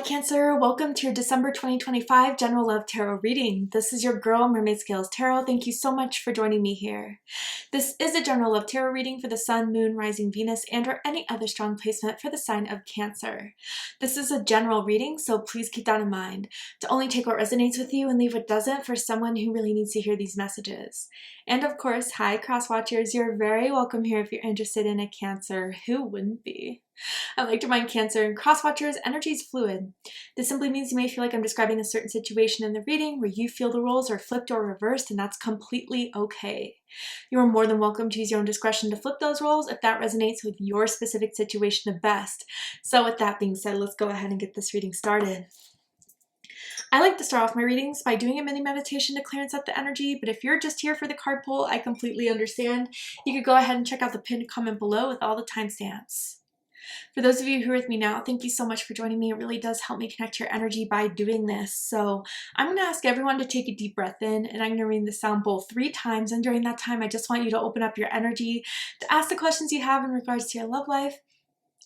Cancer. Welcome to your December 2025 General Love Tarot reading. This is your girl, Mermaid Scales Tarot. Thank you so much for joining me here. This is a General Love Tarot reading for the Sun, Moon, Rising, Venus, and or any other strong placement for the sign of Cancer. This is a general reading, so please keep that in mind. To only take what resonates with you and leave what doesn't for someone who really needs to hear these messages. And of course, hi cross watchers, you're very welcome here if you're interested in a Cancer. Who wouldn't be? I like to remind Cancer and crosswatchers, energy is fluid. This simply means you may feel like I'm describing a certain situation in the reading where you feel the roles are flipped or reversed, and that's completely okay. You are more than welcome to use your own discretion to flip those roles if that resonates with your specific situation the best. So with that being said, let's go ahead and get this reading started. I like to start off my readings by doing a mini meditation to clear and set the energy, but if you're just here for the card pull, I completely understand. You could go ahead and check out the pinned comment below with all the timestamps. For those of you who are with me now, thank you so much for joining me. It really does help me connect your energy by doing this. So I'm going to ask everyone to take a deep breath in, and I'm going to ring the sound bowl 3 times. And during that time, I just want you to open up your energy to ask the questions you have in regards to your love life,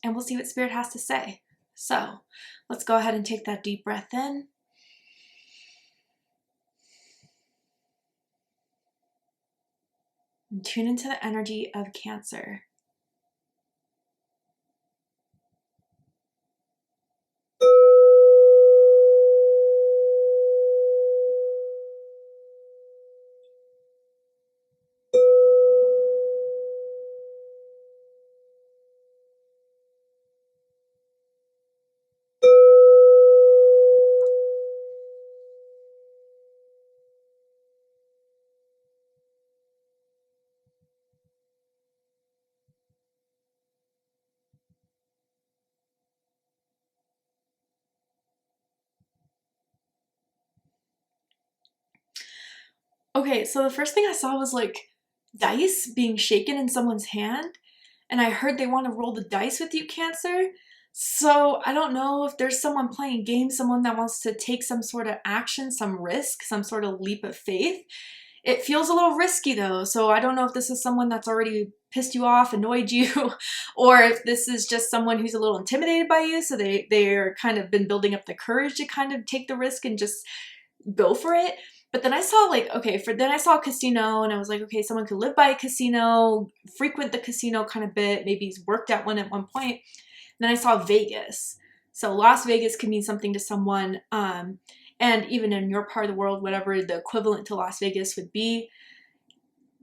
and we'll see what Spirit has to say. So let's go ahead and take that deep breath in. And tune into the energy of Cancer. Okay, so the first thing I saw was like dice being shaken in someone's hand, and I heard they want to roll the dice with you, Cancer. So I don't know if there's someone playing games, someone that wants to take some sort of action, some risk, some sort of leap of faith. It feels a little risky though, so I don't know if this is someone that's already pissed you off, annoyed you, or if this is just someone who's a little intimidated by you, so they're kind of been building up the courage to kind of take the risk and just go for it. But then I saw like, okay, then I saw a casino, and I was like, okay, someone could live by a casino, frequent the casino kind of bit, maybe he's worked at one at one point. And then I saw Vegas. So Las Vegas could mean something to someone, and even in your part of the world, whatever the equivalent to Las Vegas would be.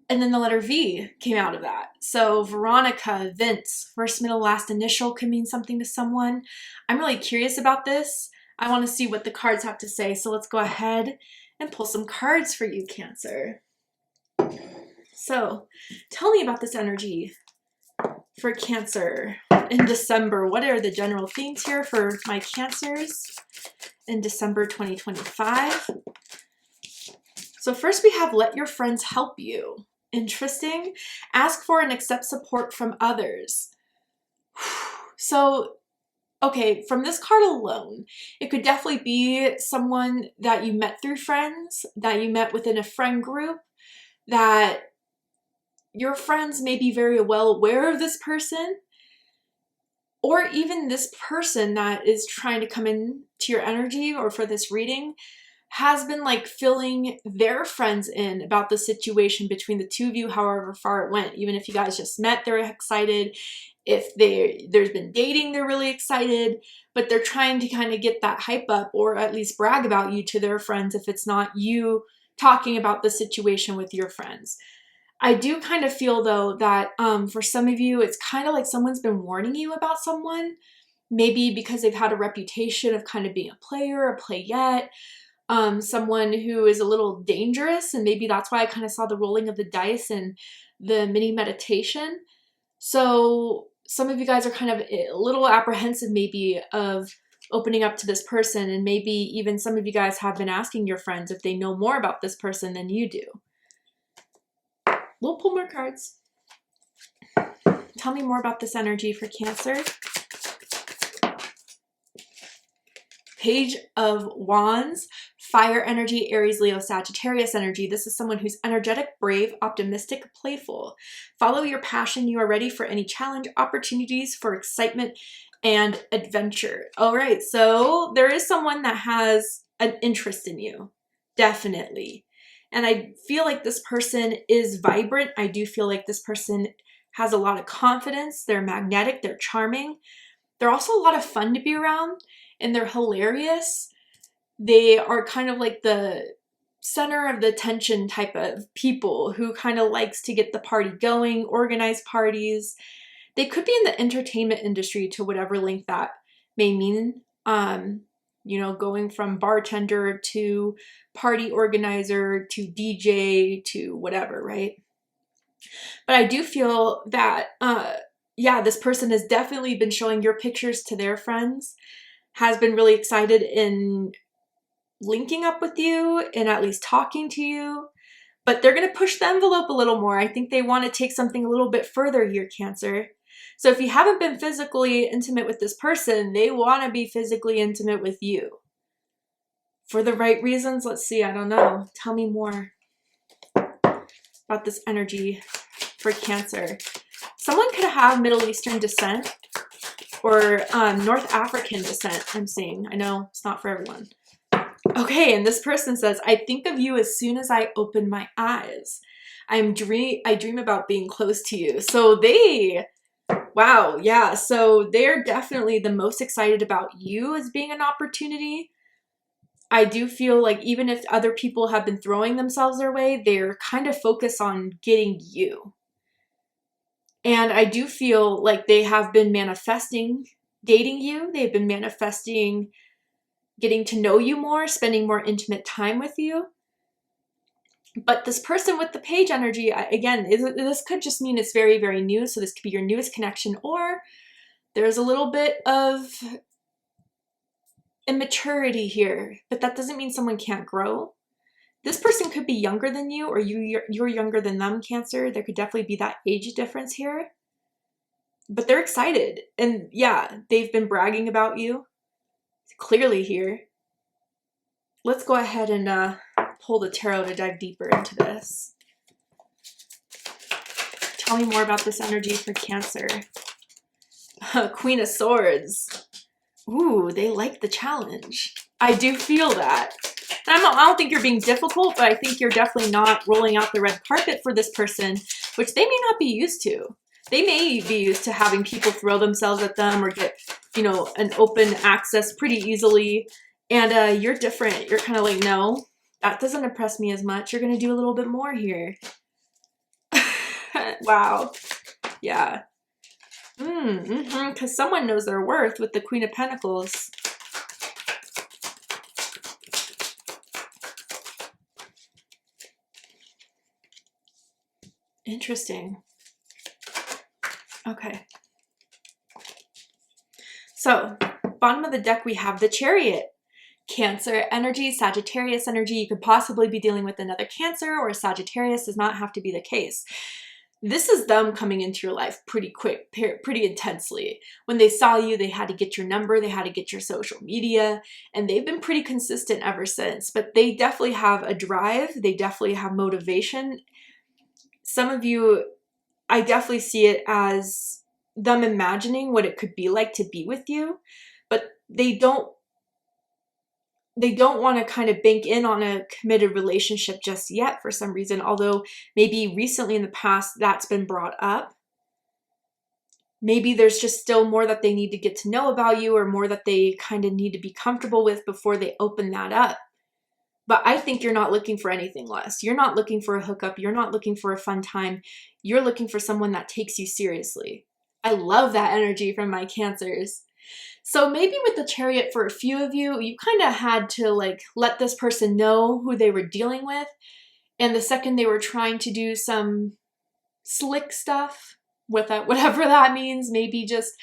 And then the letter V came out of that. So Veronica, Vince, first, middle, last initial could mean something to someone. I'm really curious about this. I want to see what the cards have to say. So let's go ahead and pull some cards for you, Cancer. So tell me about this energy for Cancer in December. What are the general themes here for my Cancers in December 2025? So first we have let your friends help you. Interesting. Ask for and accept support from others. So okay, from this card alone, it could definitely be someone that you met through friends, that you met within a friend group, that your friends may be very well aware of this person, or even this person that is trying to come in to your energy or for this reading has been like filling their friends in about the situation between the two of you, however far it went. Even if you guys just met, they're excited. If there's been dating, they're really excited, but they're trying to kind of get that hype up or at least brag about you to their friends if it's not you talking about the situation with your friends. I do kind of feel though that for some of you, it's kind of like someone's been warning you about someone, maybe because they've had a reputation of kind of being a player, a playette, someone who is a little dangerous, and maybe that's why I kind of saw the rolling of the dice and the mini meditation. So some of you guys are kind of a little apprehensive maybe of opening up to this person, and maybe even some of you guys have been asking your friends if they know more about this person than you do. We'll pull more cards. Tell me more about this energy for Cancer. Page of Wands, fire energy, Aries, Leo, Sagittarius energy. This is someone who's energetic, brave, optimistic, playful. Follow your passion. You are ready for any challenge, opportunities for excitement and adventure. All right, so there is someone that has an interest in you, definitely. And I feel like this person is vibrant. I do feel like this person has a lot of confidence. They're magnetic, they're charming. They're also a lot of fun to be around, and they're hilarious. They are kind of like the center of the attention type of people who kind of likes to get the party going, organize parties. They could be in the entertainment industry to whatever length that may mean. You know, going from bartender to party organizer to DJ to whatever, right? But I do feel that, yeah, this person has definitely been showing your pictures to their friends, has been really excited in linking up with you and at least talking to you. But they're going to push the envelope a little more. I think they want to take something a little bit further here, Cancer. So if you haven't been physically intimate with this person, they want to be physically intimate with you. For the right reasons? Let's see. I don't know. Tell me more about this energy for Cancer. Someone could have Middle Eastern descent or North African descent, I'm seeing. I know it's not for everyone. Okay, and this person says, I think of you as soon as I open my eyes. I dream about being close to you. So wow, yeah. So they're definitely the most excited about you as being an opportunity. I do feel like even if other people have been throwing themselves their way, they're kind of focused on getting you. And I do feel like they have been manifesting dating you. They've been manifesting getting to know you more, spending more intimate time with you. But this person with the page energy, again, this could just mean it's very, very new. So this could be your newest connection, or there's a little bit of immaturity here, but that doesn't mean someone can't grow. This person could be younger than you, or you're younger than them, Cancer. There could definitely be that age difference here. But they're excited. And yeah, they've been bragging about you clearly here. Let's go ahead and pull the tarot to dive deeper into this. Tell me more about this energy for Cancer. Queen of Swords. Ooh, they like the challenge. I do feel that. I don't think you're being difficult, but I think you're definitely not rolling out the red carpet for this person, which they may not be used to. They may be used to having people throw themselves at them or get, you know, an open access pretty easily. And you're different. You're kind of like, no, that doesn't impress me as much. You're going to do a little bit more here. Wow. Yeah. Because someone knows their worth with the Queen of Pentacles. Interesting. Okay. So, bottom of the deck, we have the Chariot. Cancer energy, Sagittarius energy. You could possibly be dealing with another Cancer or Sagittarius. Does not have to be the case. This is them coming into your life pretty quick, pretty intensely. When they saw you, they had to get your number, they had to get your social media, and they've been pretty consistent ever since. But they definitely have a drive. They definitely have motivation. Some of you, I definitely see it as them imagining what it could be like to be with you, but they don't want to kind of bank in on a committed relationship just yet for some reason, although maybe recently in the past that's been brought up. Maybe there's just still more that they need to get to know about you, or more that they kind of need to be comfortable with before they open that up. But I think you're not looking for anything less. You're not looking for a hookup. You're not looking for a fun time. You're looking for someone that takes you seriously. I love that energy from my Cancers. So maybe with the Chariot, for a few of you, you kind of had to like let this person know who they were dealing with. And the second they were trying to do some slick stuff with that, whatever that means, maybe just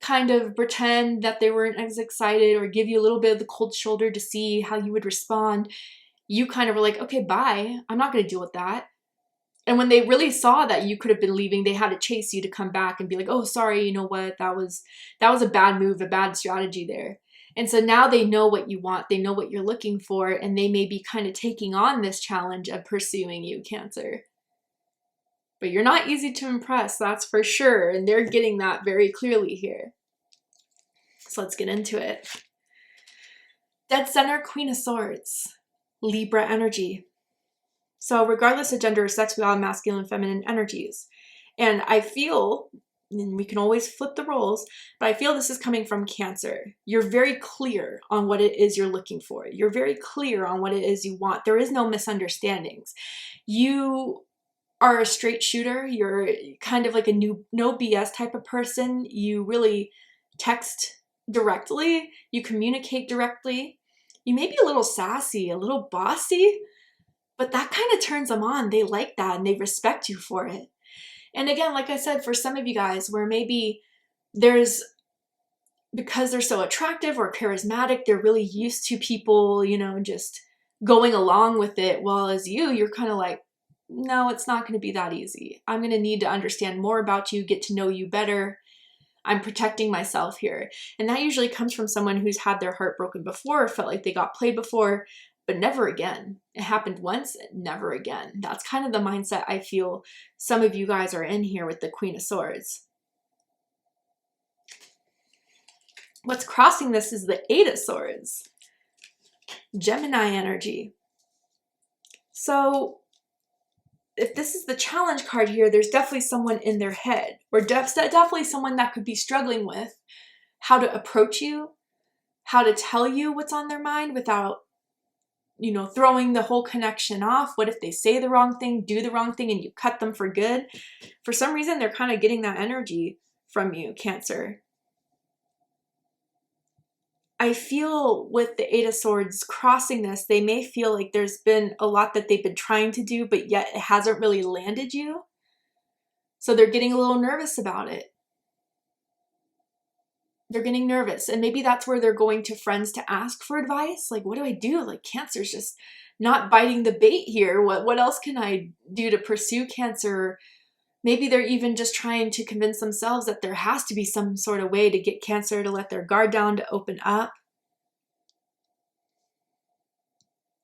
kind of pretend that they weren't as excited or give you a little bit of the cold shoulder to see how you would respond, you kind of were like, okay, bye. I'm not going to deal with that. And when they really saw that you could have been leaving, they had to chase you to come back and be like, oh, sorry, you know what? That was a bad move, a bad strategy there. And so now they know what you want. They know what you're looking for. And they may be kind of taking on this challenge of pursuing you, Cancer. But you're not easy to impress, that's for sure. And they're getting that very clearly here. So let's get into it. Dead center, Queen of Swords, Libra energy. So regardless of gender or sex, we all have masculine and feminine energies. And I feel, and we can always flip the roles, but I feel this is coming from Cancer. You're very clear on what it is you're looking for. You're very clear on what it is you want. There is no misunderstandings. You are a straight shooter. You're kind of like a no BS type of person. You really text directly. You communicate directly. You may be a little sassy, a little bossy, but that kind of turns them on. They like that and they respect you for it. And again, like I said, for some of you guys where maybe because they're so attractive or charismatic, they're really used to people, you know, just going along with it. While as you're kind of like, no, it's not going to be that easy. I'm going to need to understand more about you, get to know you better. I'm protecting myself here. And that usually comes from someone who's had their heart broken before, felt like they got played before, but never again. It happened once, never again. That's kind of the mindset I feel some of you guys are in here with the Queen of Swords. What's crossing this is the Eight of Swords, Gemini energy. So if this is the challenge card here, there's definitely someone in their head, or definitely someone that could be struggling with how to approach you, how to tell you what's on their mind without, you know, throwing the whole connection off. What if they say the wrong thing, do the wrong thing, and you cut them for good? For some reason, they're kind of getting that energy from you, Cancer. I feel with the Eight of Swords crossing this, they may feel like there's been a lot that they've been trying to do, but yet it hasn't really landed you. So they're getting a little nervous about it. They're getting nervous. And maybe that's where they're going to friends to ask for advice. Like, what do I do? Like, Cancer's just not biting the bait here. What else can I do to pursue Cancer? Maybe they're even just trying to convince themselves that there has to be some sort of way to get Cancer to let their guard down, to open up.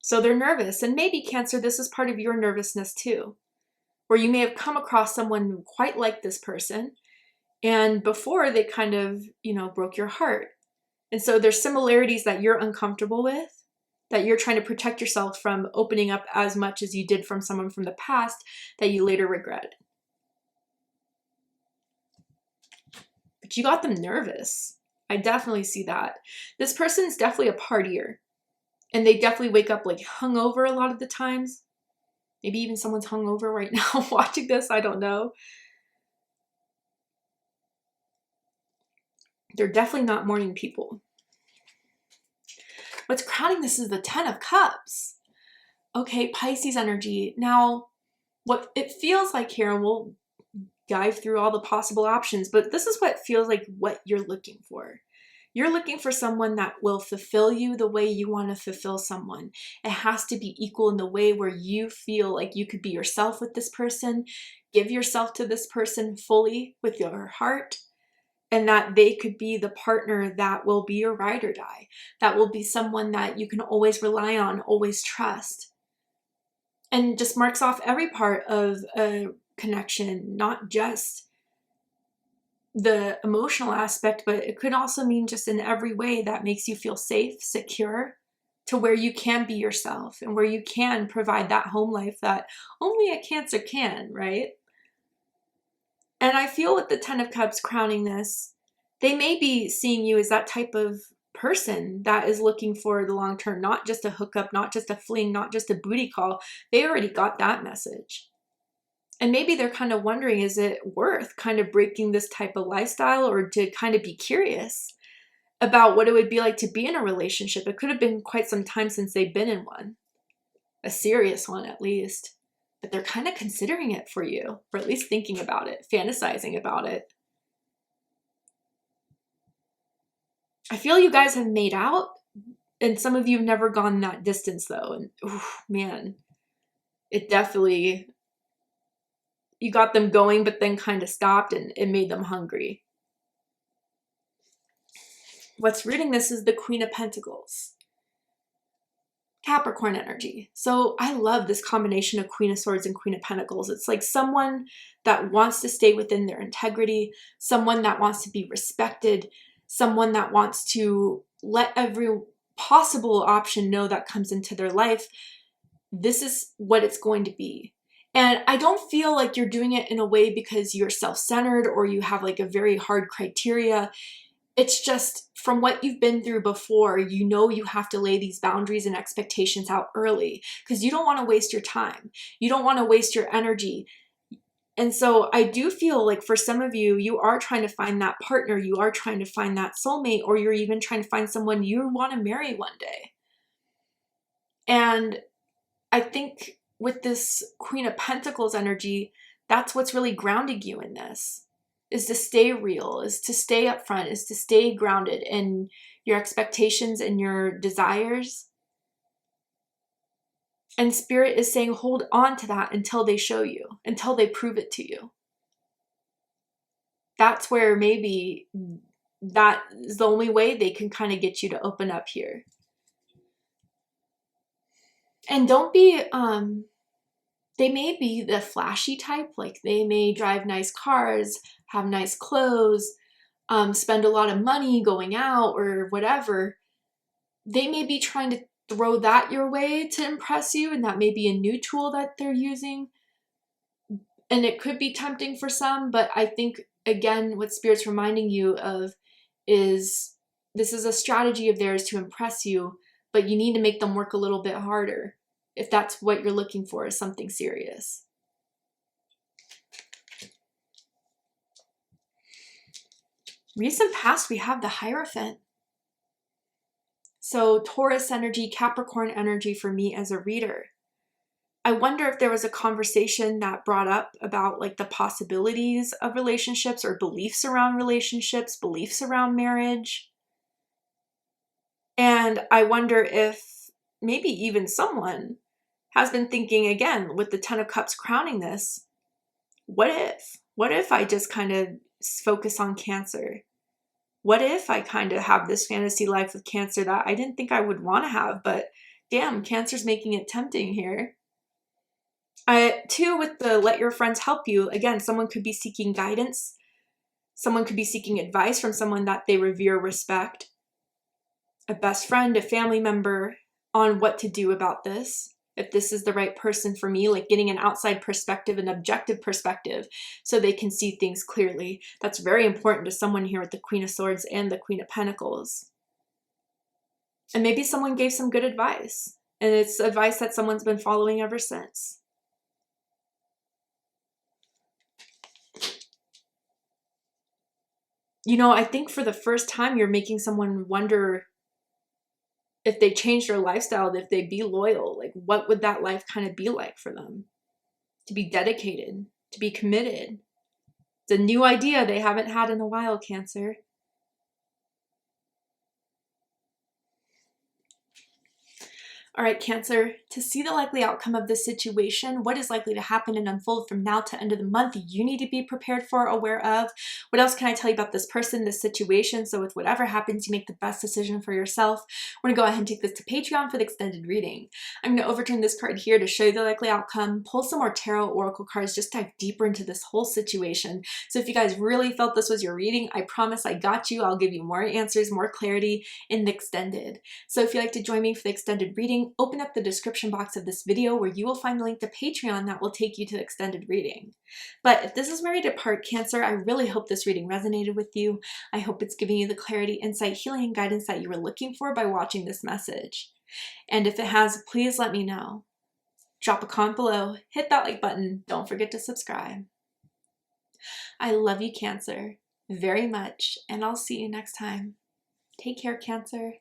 So they're nervous. And maybe, Cancer, this is part of your nervousness too, where you may have come across someone quite like this person, and before they kind of, you know, broke your heart. And so there's similarities that you're uncomfortable with, that you're trying to protect yourself from opening up as much as you did from someone from the past that you later regretted. But you got them nervous. I definitely see that. This person's definitely a partier. And they definitely wake up like hungover a lot of the times. Maybe even someone's hungover right now watching this. I don't know. They're definitely not morning people. What's crowning this is the Ten of Cups. Okay, Pisces energy. Now, what it feels like here, and we'll dive through all the possible options, but this is what feels like what you're looking for. You're looking for someone that will fulfill you the way you want to fulfill someone. It has to be equal in the way where you feel like you could be yourself with this person, give yourself to this person fully with your heart, and that they could be the partner that will be your ride or die. That will be someone that you can always rely on, always trust. And just marks off every part of a connection, not just the emotional aspect, but it could also mean just in every way that makes you feel safe, secure, to where you can be yourself and where you can provide that home life that only a Cancer can, right? And I feel with the Ten of Cups crowning this, they may be seeing you as that type of person that is looking for the long term, not just a hookup, not just a fling, not just a booty call. They already got that message. And maybe they're kind of wondering, is it worth kind of breaking this type of lifestyle, or to kind of be curious about what it would be like to be in a relationship? It could have been quite some time since they've been in one, a serious one at least. But they're kind of considering it for you, or at least thinking about it, fantasizing about it. I feel you guys have made out, and some of you have never gone that distance though. And man, it definitely, you got them going, but then kind of stopped, and it made them hungry. What's rooting this is the Queen of Pentacles, Capricorn energy. So I love this combination of Queen of Swords and Queen of Pentacles. It's like someone that wants to stay within their integrity, someone that wants to be respected, someone that wants to let every possible option know that comes into their life, this is what it's going to be. And I don't feel like you're doing it in a way because you're self-centered or you have like a very hard criteria. It's just from what you've been through before, you know you have to lay these boundaries and expectations out early because you don't want to waste your time. You don't want to waste your energy. And so I do feel like for some of you, you are trying to find that partner, you are trying to find that soulmate, or you're even trying to find someone you want to marry one day. And I think with this Queen of Pentacles energy, that's what's really grounding you in this, is to stay real, is to stay upfront, is to stay grounded in your expectations and your desires. And Spirit is saying, hold on to that until they show you, until they prove it to you. That's where maybe that is the only way they can kind of get you to open up here. And don't be, they may be the flashy type, like they may drive nice cars, have nice clothes, spend a lot of money going out or whatever. They may be trying to throw that your way to impress you, and that may be a new tool that they're using. And it could be tempting for some, but I think, again, what Spirit's reminding you of is this is a strategy of theirs to impress you, but you need to make them work a little bit harder if that's what you're looking for, is something serious. Recent past, we have the Hierophant. So Taurus energy, Capricorn energy for me as a reader. I wonder if there was a conversation that brought up about like the possibilities of relationships or beliefs around relationships, beliefs around marriage. And I wonder if maybe even someone has been thinking, again, with the Ten of Cups crowning this, what if I just kind of focus on Cancer? What if I kind of have this fantasy life with Cancer that I didn't think I would want to have, but damn, Cancer's making it tempting here. Too, with the let your friends help you, again, someone could be seeking guidance. Someone could be seeking advice from someone that they revere, respect, a best friend, a family member, on what to do about this. If this is the right person for me, like getting an outside perspective, an objective perspective, so they can see things clearly. That's very important to someone here with the Queen of Swords and the Queen of Pentacles. And maybe someone gave some good advice, and it's advice that someone's been following ever since. You know, I think for the first time, you're making someone wonder if they change their lifestyle, if they'd be loyal, like what would that life kind of be like for them? To be dedicated, to be committed. It's a new idea they haven't had in a while, Cancer. All right, Cancer, to see the likely outcome of this situation, what is likely to happen and unfold from now to end of the month, you need to be prepared for, aware of. What else can I tell you about this person, this situation? So with whatever happens, you make the best decision for yourself. We're gonna go ahead and take this to Patreon for the extended reading. I'm gonna overturn this card here to show you the likely outcome, pull some more tarot oracle cards, just dive deeper into this whole situation. So if you guys really felt this was your reading, I promise I got you. I'll give you more answers, more clarity in the extended. So if you'd like to join me for the extended reading, open up the description box of this video where you will find the link to Patreon that will take you to the extended reading. But if this is where you depart, Cancer, I really hope this reading resonated with you. I hope it's giving you the clarity, insight, healing, and guidance that you were looking for by watching this message. And if it has, please let me know. Drop a comment below, hit that like button, don't forget to subscribe. I love you, Cancer, very much, and I'll see you next time. Take care, Cancer.